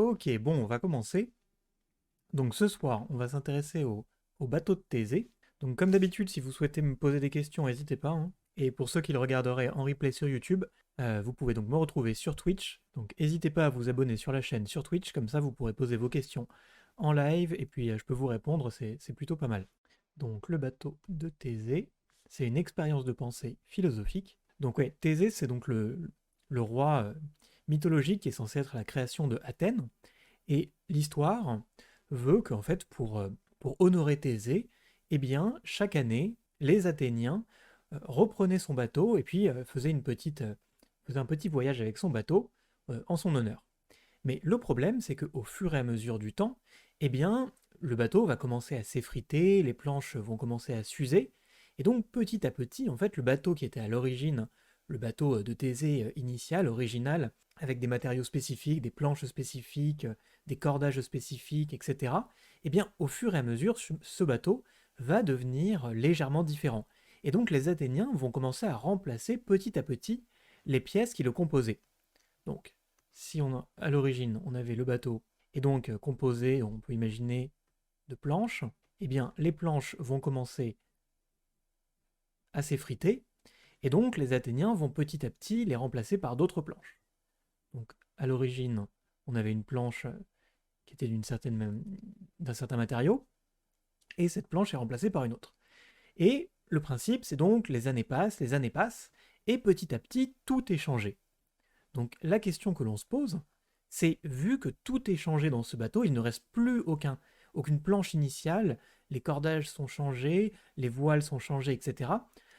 Ok, bon, on va commencer. Donc ce soir, on va s'intéresser au bateau de Thésée. Donc comme d'habitude, si vous souhaitez me poser des questions, n'hésitez pas, hein. Et pour ceux qui le regarderaient en replay sur YouTube, vous pouvez donc me retrouver sur Twitch. Donc n'hésitez pas à vous abonner sur la chaîne sur Twitch, comme ça vous pourrez poser vos questions en live, et puis je peux vous répondre, c'est plutôt pas mal. Donc le bateau de Thésée, c'est une expérience de pensée philosophique. Donc ouais, Thésée, c'est donc le roi mythologique qui est censé être la création de Athènes. Et l'histoire veut qu'en fait, pour honorer Thésée, eh bien, chaque année, les Athéniens reprenaient son bateau et puis faisaient un petit voyage avec son bateau en son honneur. Mais le problème, c'est qu'au fur et à mesure du temps, eh bien, le bateau va commencer à s'effriter, les planches vont commencer à s'user, et donc petit à petit, en fait, le bateau qui était à l'origine, le bateau de Thésée initial, original, avec des matériaux spécifiques, des planches spécifiques, des cordages spécifiques, etc., eh bien, au fur et à mesure, ce bateau va devenir légèrement différent. Et donc les Athéniens vont commencer à remplacer petit à petit les pièces qui le composaient. Donc, si à l'origine on avait le bateau et donc composé, on peut imaginer, de planches, eh bien les planches vont commencer à s'effriter et donc les Athéniens vont petit à petit les remplacer par d'autres planches. Donc à l'origine, on avait une planche qui était d'un certain matériau et cette planche est remplacée par une autre. Et le principe, c'est donc les années passent et petit à petit tout est changé. Donc la question que l'on se pose, c'est vu que tout est changé dans ce bateau, il ne reste plus aucune planche initiale, les cordages sont changés, les voiles sont changées, etc.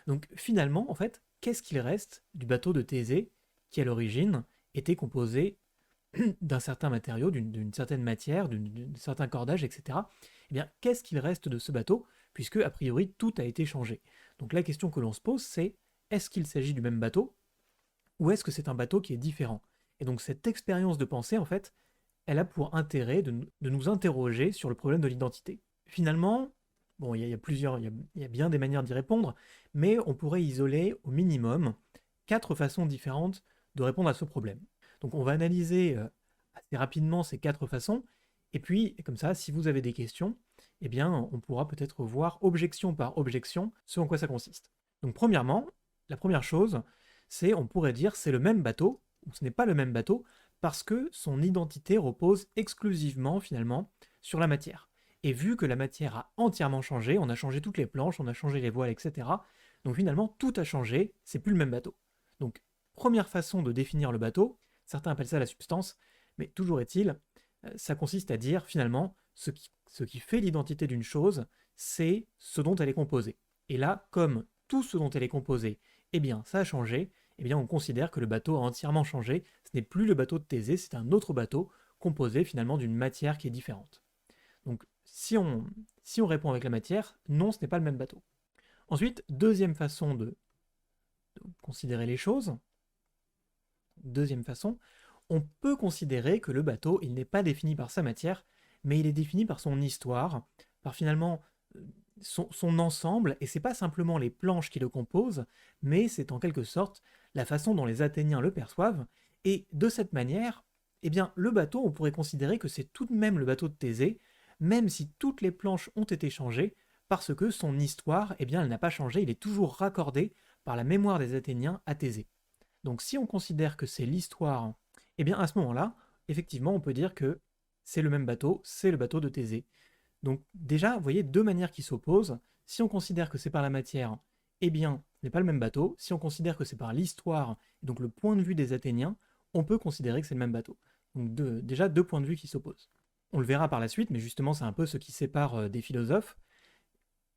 Donc finalement, en fait, qu'est-ce qu'il reste du bateau de Thésée qui à l'origine était composé d'un certain matériau, d'une certaine matière, d'un certain cordage, etc. Eh bien, qu'est-ce qu'il reste de ce bateau, puisque a priori tout a été changé. Donc la question que l'on se pose, c'est est-ce qu'il s'agit du même bateau ou est-ce que c'est un bateau qui est différent? Et donc cette expérience de pensée, en fait, elle a pour intérêt de nous interroger sur le problème de l'identité. Finalement, bon, il y a bien des manières d'y répondre, mais on pourrait isoler au minimum 4 façons différentes de répondre à ce problème. Donc on va analyser assez rapidement ces 4 façons, et puis comme ça, si vous avez des questions, eh bien on pourra peut-être voir objection par objection ce en quoi ça consiste. Donc premièrement, la première chose, c'est on pourrait dire c'est le même bateau, ou ce n'est pas le même bateau, parce que son identité repose exclusivement finalement sur la matière. Et vu que la matière a entièrement changé, on a changé toutes les planches, on a changé les voiles, etc. Donc finalement tout a changé, c'est plus le même bateau. Donc première façon de définir le bateau, certains appellent ça la substance, mais toujours est-il, ça consiste à dire finalement ce qui fait l'identité d'une chose, c'est ce dont elle est composée. Et là, comme tout ce dont elle est composée, eh bien ça a changé, eh bien on considère que le bateau a entièrement changé, ce n'est plus le bateau de Thésée, c'est un autre bateau composé finalement d'une matière qui est différente. Donc si on répond avec la matière, non, ce n'est pas le même bateau. Ensuite, deuxième façon de considérer les choses, deuxième façon, on peut considérer que le bateau, il n'est pas défini par sa matière, mais il est défini par son histoire, par finalement son ensemble, et c'est pas simplement les planches qui le composent, mais c'est en quelque sorte la façon dont les Athéniens le perçoivent, et de cette manière, eh bien, le bateau, on pourrait considérer que c'est tout de même le bateau de Thésée, même si toutes les planches ont été changées, parce que son histoire, eh bien, elle n'a pas changé, il est toujours raccordé par la mémoire des Athéniens à Thésée. Donc si on considère que c'est l'histoire, eh bien à ce moment-là, effectivement, on peut dire que c'est le même bateau, c'est le bateau de Thésée. Donc déjà, vous voyez, 2 manières qui s'opposent. Si on considère que c'est par la matière, eh bien, ce n'est pas le même bateau. Si on considère que c'est par l'histoire, donc le point de vue des Athéniens, on peut considérer que c'est le même bateau. Donc déjà 2 points de vue qui s'opposent. On le verra par la suite, mais justement c'est un peu ce qui sépare des philosophes.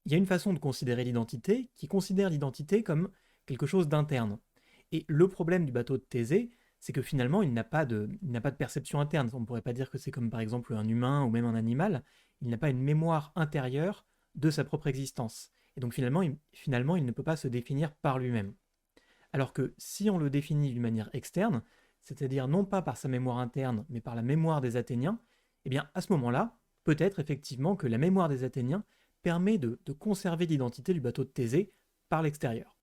Il y a une façon de considérer l'identité qui considère l'identité comme quelque chose d'interne. Et le problème du bateau de Thésée, c'est que finalement, il n'a pas de perception interne. On ne pourrait pas dire que c'est comme par exemple un humain ou même un animal. Il n'a pas une mémoire intérieure de sa propre existence. Et donc finalement, il ne peut pas se définir par lui-même. Alors que si on le définit d'une manière externe, c'est-à-dire non pas par sa mémoire interne, mais par la mémoire des Athéniens, eh bien à ce moment-là, peut-être effectivement que la mémoire des Athéniens permet de conserver l'identité du bateau de Thésée par l'extérieur.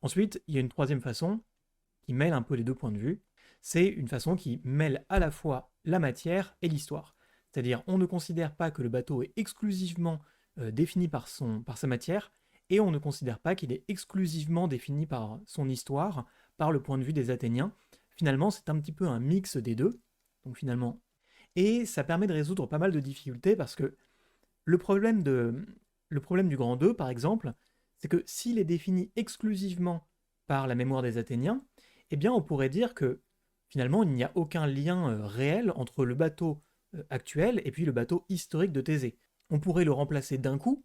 Ensuite, il y a une troisième façon qui mêle un peu les 2 points de vue. C'est une façon qui mêle à la fois la matière et l'histoire. C'est-à-dire, on ne considère pas que le bateau est exclusivement défini par sa matière, et on ne considère pas qu'il est exclusivement défini par son histoire, par le point de vue des Athéniens. Finalement, c'est un petit peu un mix des deux. Donc finalement, et ça permet de résoudre pas mal de difficultés parce que le problème, le problème du grand 2, par exemple, c'est que s'il est défini exclusivement par la mémoire des Athéniens, eh bien on pourrait dire que finalement il n'y a aucun lien réel entre le bateau actuel et puis le bateau historique de Thésée. On pourrait le remplacer d'un coup,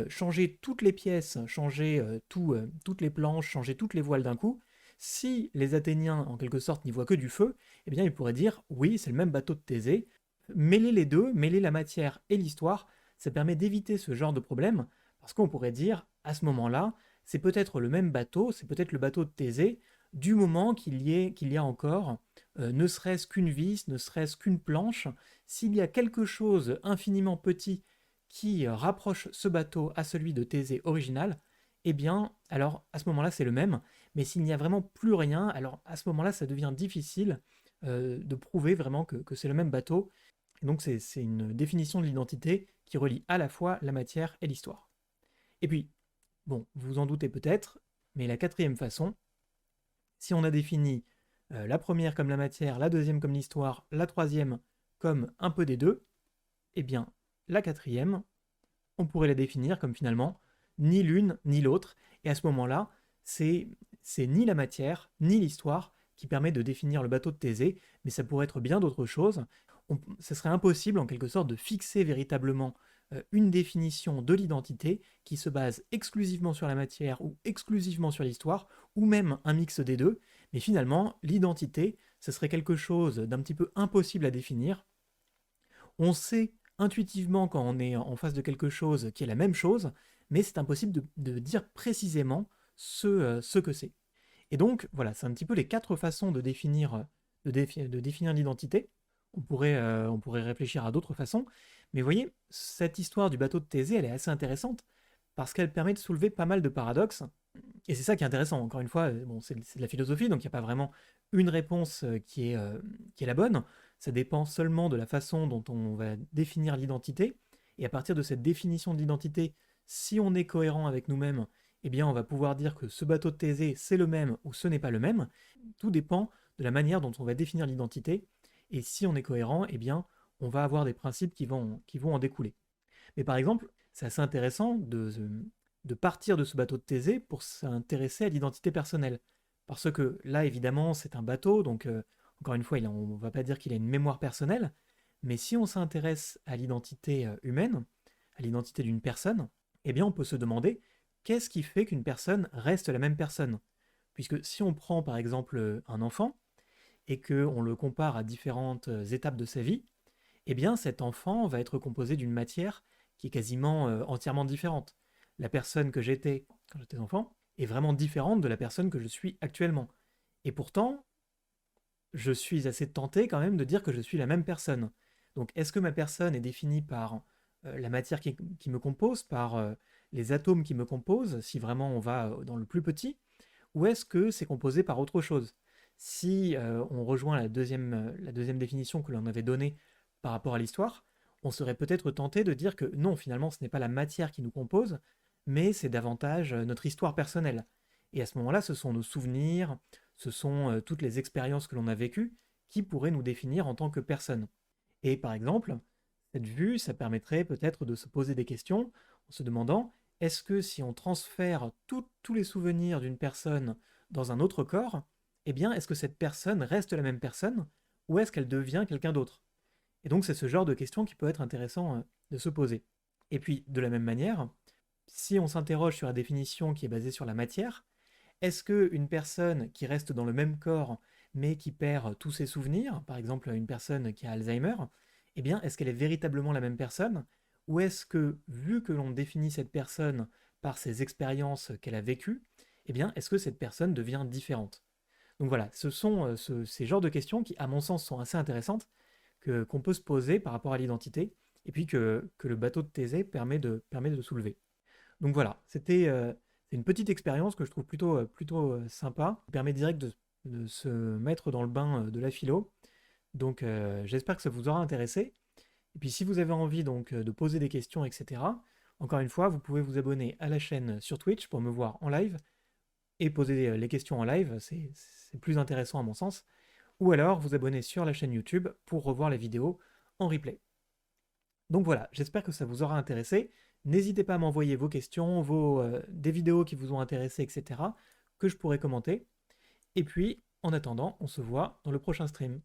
changer toutes les pièces, changer toutes les planches, changer toutes les voiles d'un coup. Si les Athéniens, en quelque sorte, n'y voient que du feu, eh bien ils pourraient dire oui, c'est le même bateau de Thésée. Mêler les deux, mêler la matière et l'histoire, ça permet d'éviter ce genre de problème, parce qu'on pourrait dire, à ce moment-là, c'est peut-être le même bateau, c'est peut-être le bateau de Thésée, du moment qu'il y a encore ne serait-ce qu'une vis, ne serait-ce qu'une planche, s'il y a quelque chose infiniment petit qui rapproche ce bateau à celui de Thésée original, eh bien, alors à ce moment-là, c'est le même, mais s'il n'y a vraiment plus rien, alors à ce moment-là, ça devient difficile de prouver vraiment que c'est le même bateau. Et donc c'est une définition de l'identité qui relie à la fois la matière et l'histoire. Et puis, bon, vous vous en doutez peut-être, mais la quatrième façon, si on a défini la première comme la matière, la deuxième comme l'histoire, la troisième comme un peu des deux, eh bien, la quatrième, on pourrait la définir comme finalement ni l'une ni l'autre, et à ce moment-là, c'est ni la matière ni l'histoire qui permet de définir le bateau de Thésée, mais ça pourrait être bien d'autres choses. Ce serait impossible en quelque sorte de fixer véritablement une définition de l'identité qui se base exclusivement sur la matière ou exclusivement sur l'histoire, ou même un mix des deux, mais finalement, l'identité, ce serait quelque chose d'un petit peu impossible à définir. On sait intuitivement quand on est en face de quelque chose qui est la même chose, mais c'est impossible de dire précisément ce que c'est. Et donc, voilà, c'est un petit peu les quatre façons de définir, de définir l'identité. On pourrait réfléchir à d'autres façons, mais vous voyez, cette histoire du bateau de Thésée, elle est assez intéressante parce qu'elle permet de soulever pas mal de paradoxes. Et c'est ça qui est intéressant. Encore une fois, bon, c'est de la philosophie, donc il n'y a pas vraiment une réponse qui est la bonne. Ça dépend seulement de la façon dont on va définir l'identité. Et à partir de cette définition de l'identité, si on est cohérent avec nous-mêmes, eh bien, on va pouvoir dire que ce bateau de Thésée, c'est le même ou ce n'est pas le même. Tout dépend de la manière dont on va définir l'identité. Et si on est cohérent, eh bien, on va avoir des principes qui vont en découler. Mais par exemple, c'est assez intéressant de partir de ce bateau de Thésée pour s'intéresser à l'identité personnelle. Parce que là, évidemment, c'est un bateau, donc encore une fois, on ne va pas dire qu'il a une mémoire personnelle, mais si on s'intéresse à l'identité humaine, à l'identité d'une personne, eh bien on peut se demander qu'est-ce qui fait qu'une personne reste la même personne. Puisque si on prend par exemple un enfant et qu'on le compare à différentes étapes de sa vie, eh bien cet enfant va être composé d'une matière qui est quasiment entièrement différente. La personne que j'étais quand j'étais enfant est vraiment différente de la personne que je suis actuellement. Et pourtant, je suis assez tenté quand même de dire que je suis la même personne. Donc est-ce que ma personne est définie par la matière qui me compose, par les atomes qui me composent, si vraiment on va dans le plus petit, ou est-ce que c'est composé par autre chose? Si on rejoint la deuxième définition que l'on avait donnée par rapport à l'histoire, on serait peut-être tenté de dire que non, finalement, ce n'est pas la matière qui nous compose, mais c'est davantage notre histoire personnelle. Et à ce moment-là, ce sont nos souvenirs, ce sont toutes les expériences que l'on a vécues qui pourraient nous définir en tant que personne. Et par exemple, cette vue, ça permettrait peut-être de se poser des questions en se demandant est-ce que si on transfère tous les souvenirs d'une personne dans un autre corps, eh bien, est-ce que cette personne reste la même personne ou est-ce qu'elle devient quelqu'un d'autre? Et donc, c'est ce genre de question qui peut être intéressant de se poser. Et puis, de la même manière, si on s'interroge sur la définition qui est basée sur la matière, est-ce qu'une personne qui reste dans le même corps mais qui perd tous ses souvenirs, par exemple une personne qui a Alzheimer, eh bien, est-ce qu'elle est véritablement la même personne? Ou est-ce que, vu que l'on définit cette personne par ses expériences qu'elle a vécues, eh bien, est-ce que cette personne devient différente? Donc voilà, ce sont ces genres de questions qui, à mon sens, sont assez intéressantes, qu'on peut se poser par rapport à l'identité, et puis que le bateau de Thésée permet de soulever. Donc voilà, c'est une petite expérience que je trouve plutôt sympa, qui permet direct de se mettre dans le bain de la philo, Donc j'espère que ça vous aura intéressé. Et puis si vous avez envie donc de poser des questions, etc., encore une fois, vous pouvez vous abonner à la chaîne sur Twitch pour me voir en live et poser les questions en live, c'est plus intéressant à mon sens. Ou alors vous abonner sur la chaîne YouTube pour revoir les vidéos en replay. Donc voilà, j'espère que ça vous aura intéressé. N'hésitez pas à m'envoyer vos questions, des vidéos qui vous ont intéressé, etc., que je pourrai commenter. Et puis, en attendant, on se voit dans le prochain stream.